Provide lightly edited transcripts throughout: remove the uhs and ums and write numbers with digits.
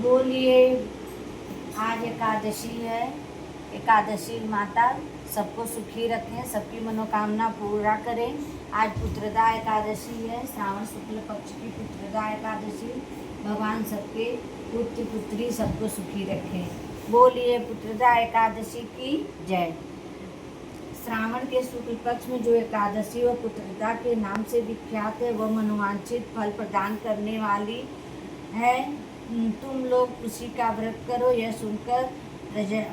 बोलिए। आज एकादशी है। एकादशी माता सबको सुखी रखें, सबकी मनोकामना पूरा करें। आज पुत्रदा एकादशी है, श्रावण शुक्ल पक्ष की पुत्रदा एकादशी। भगवान सबके पुत्र पुत्री सबको सुखी रखें। बोलिए पुत्रदा एकादशी की जय। श्रावण के शुक्ल पक्ष में जो एकादशी व पुत्रदा के नाम से विख्यात है, वह मनोवांछित फल प्रदान करने वाली है। तुम लोग उसी का व्रत करो। यह सुनकर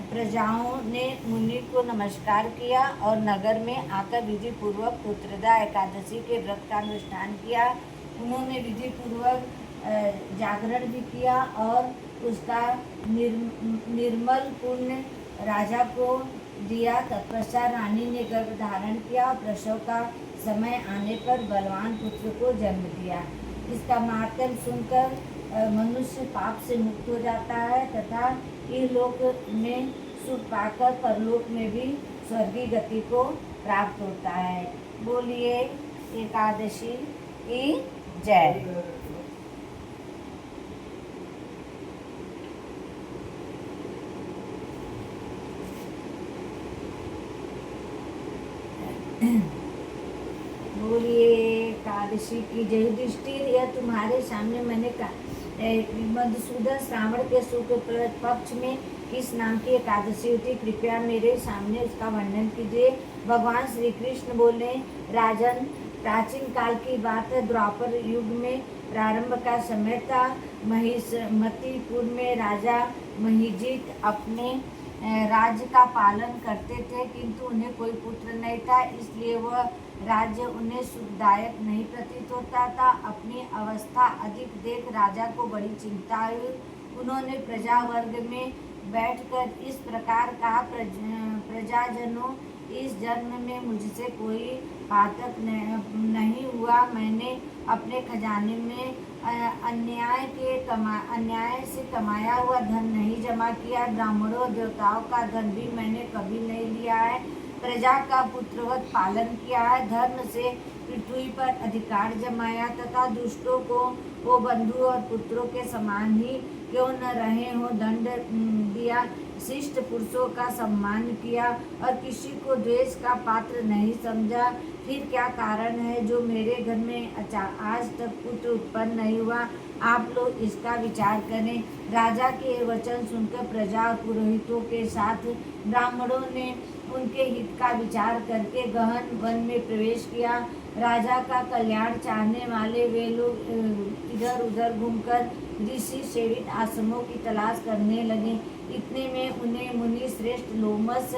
प्रजाओं ने मुनि को नमस्कार किया और नगर में आकर विधि पूर्वक पुत्रदा एकादशी के व्रत का अनुष्ठान किया। उन्होंने विधि पूर्वक जागरण भी किया और उसका निर्मल पुण्य राजा को दिया। तत्पश्चात रानी ने गर्भ धारण किया। प्रसव का समय आने पर बलवान पुत्र को जन्म दिया। इसका मातम सुनकर मनुष्य पाप से मुक्त हो जाता है तथा इहलोक में सुख पाकर परलोक में भी स्वर्गीय गति को प्राप्त होता है। बोलिए एकादशी की जय। बोलिए एकादशी की जय। युधिष्ठिर, यह तुम्हारे सामने मैंने मधुसूदन श्रावण के शुक्ल पक्ष में किस नाम की एकादशी होती, कृपया मेरे सामने उसका वर्णन कीजिए। भगवान श्री कृष्ण बोले, राजन, प्राचीन काल की बात है। द्वापर युग में प्रारंभ का समय था। महिष्मतीपुर में राजा महिजीत अपने राज्य का पालन करते थे, किंतु उन्हें कोई पुत्र नहीं था, इसलिए वह राज्य उन्हें सुखदायक नहीं प्रतीत होता था। अपनी अवस्था अधिक देख राजा को बड़ी चिंता हुई। उन्होंने प्रजा वर्ग में बैठकर इस प्रकार कहा, प्रजाजनों, इस जन्म में मुझसे कोई पातक नहीं हुआ। मैंने अपने खजाने में अन्याय से कमाया हुआ धन नहीं जमा किया। ब्राह्मणों देवताओं का धन भी मैंने कभी नहीं लिया है। प्रजा का पुत्रवत पालन किया है। धर्म से पृथ्वी पर अधिकार जमाया तथा दुष्टों को वो बंधु और पुत्रों के समान ही क्यों न रहे हो दंड दिया। शिष्ट पुरुषों का सम्मान किया और किसी को द्वेष का पात्र नहीं समझा। फिर क्या कारण है जो मेरे घर में आज तक पुत्र उत्पन्न नहीं हुआ? आप लोग इसका विचार करें। राजा के वचन सुनकर प्रजा और पुरोहितों के साथ ब्राह्मणों ने उनके हित का विचार करके गहन वन में प्रवेश किया। राजा का कल्याण चाहने वाले वे लोग इधर उधर घूमकर ऋषि सेवित आश्रमों की तलाश करने लगे। इतने में उन्हें मुनि श्रेष्ठ लोमस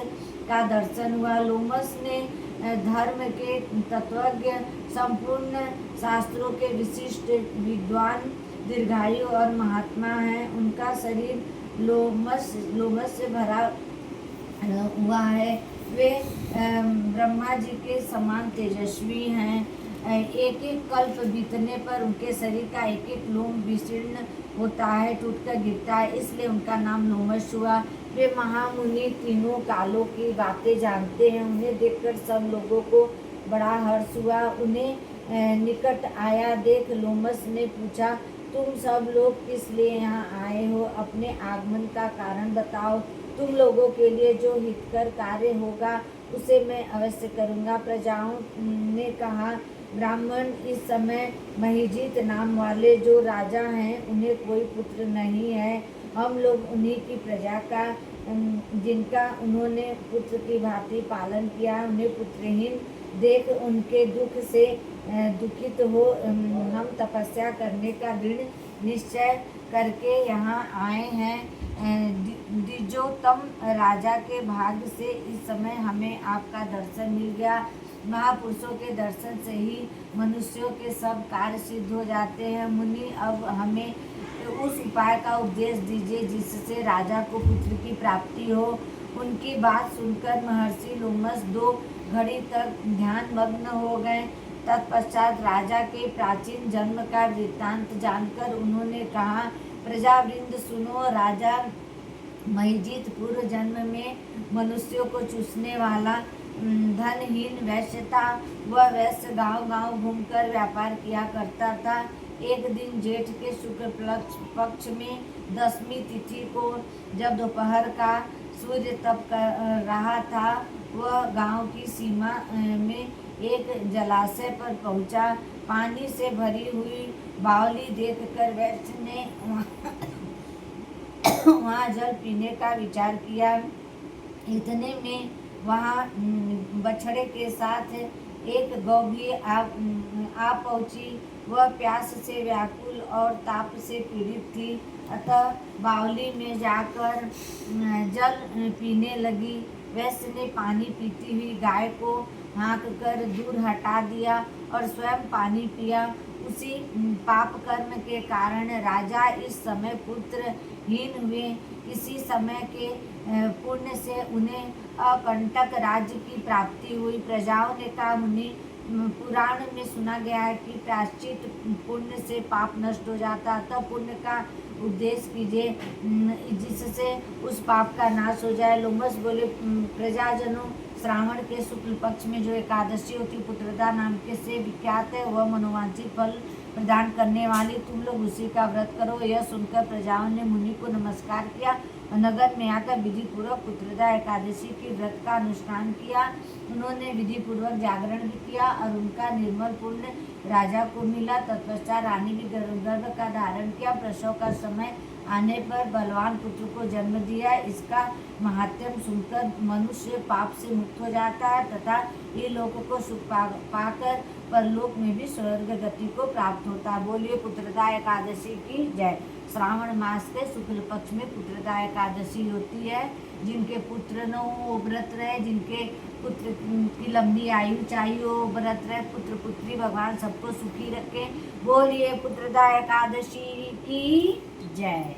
का दर्शन हुआ। लोमस ने धर्म के तत्वज्ञ, संपूर्ण शास्त्रों के विशिष्ट विद्वान, दीर्घायु और महात्मा हैं। उनका शरीर लोमस से भरा हुआ है। वे ब्रह्मा जी के समान तेजस्वी हैं। एक एक कल्प बीतने पर उनके शरीर का एक एक लोम विशीर्ण होता है, टूटकर गिरता है, इसलिए उनका नाम लोमश हुआ। वे महामुनि तीनों कालों की बातें जानते हैं। उन्हें देखकर सब लोगों को बड़ा हर्ष हुआ। उन्हें निकट आया देख लोमस ने पूछा, तुम सब लोग किस लिए यहाँ आए हो? अपने आगमन का कारण बताओ। तुम लोगों के लिए जो हितकर कार्य होगा उसे मैं अवश्य करूँगा। प्रजाओं ने कहा, ब्राह्मण, इस समय महिजीत नाम वाले जो राजा हैं उन्हें कोई पुत्र नहीं है। हम लोग उन्हीं की प्रजा का, जिनका उन्होंने पुत्र की भांति पालन किया, उन्हें पुत्रहीन देख उनके दुख से दुखित हो हम तपस्या करने का दृढ़ निश्चय करके यहाँ आए हैं। द्विजोत्तम राजा के भाग्य से इस समय हमें आपका दर्शन मिल गया। महापुरुषों के दर्शन से ही मनुष्यों के सब कार्य सिद्ध हो जाते हैं। मुनि, अब हमें उस उपाय का उपदेश दीजिए जिससे राजा को पुत्र की प्राप्ति हो। उनकी बात सुनकर महर्षि लोमस 2 घड़ी तक ध्यान मग्न हो गए। तत्पश्चात राजा के प्राचीन जन्म का वृत्तांत जानकर उन्होंने कहा, प्रजावृंद सुनो। राजा महिजीत पूर्व जन्म में मनुष्यों को चूसने वाला धनहीन वैश्य था। वह वैश्य गांव गांव घूमकर व्यापार किया करता था। एक दिन जेठ के शुक्ल पक्ष में 10वीं तिथि को जब दोपहर का सूर्य तप कर रहा था, वह गांव की सीमा में एक जलाशय पर पहुंचा। पानी से भरी हुई बावली देखकर वैश्य ने वहाँ जल पीने का विचार किया। इतने में वहाँ बछड़े के साथ एक गौ भी आ पहुंची। वह प्यास से व्याकुल और ताप से पीड़ित थी, अतः बावली में जाकर जल पीने लगी। वैश्य ने पानी पीती हुई गाय को हाँक कर दूर हटा दिया और स्वयं पानी पिया। उसी पाप कर्म के कारण राजा इस समय पुत्रहीन हुए। इसी समय के पुण्य से उन्हें अकंटक राज्य की प्राप्ति हुई। प्रजाओं ने कहा, मुनि, पुराण में सुना गया है कि प्रायश्चित पुण्य से पाप नष्ट हो जाता है, तब पुण्य का उपदेश कीजिए जिससे उस पाप का नाश हो जाए। लोमस बोले, प्रजाजनों, श्रावण के शुक्ल पक्ष में जो एकादशी होती है पुत्रदा नाम के से विख्यात है, वह मनोवांछित फल प्रदान करने वाली, तुम लोग उसी का व्रत करो। यह सुनकर प्रजाओं ने मुनि को नमस्कार किया और नगर में आकर विधि पूर्वक पुत्रदा एकादशी की व्रत का अनुष्ठान किया। उन्होंने विधि पूर्वक जागरण भी किया और उनका निर्मल पुण्य राजा को मिला। तत्पश्चात रानी भी गर्भ का धारण किया। प्रसव का समय आने पर बलवान पुत्र को जन्म दिया। इसका महात्म्य सुनकर मनुष्य पाप से मुक्त हो जाता है तथा ये लोगों को सुख पाकर परलोक में भी स्वर्ग गति को प्राप्त होता है। बोलिए पुत्रदा एकादशी की जय। श्रावण मास के शुक्ल पक्ष में पुत्रदा एकादशी होती है। जिनके पुत्र न हो व्रत रहे, जिनके पुत्र की लंबी आयु चाहिए हो व्रत रहे, पुत्र पुत्री भगवान सबको सुखी रखे। बोलिए पुत्रदा एकादशी की जय।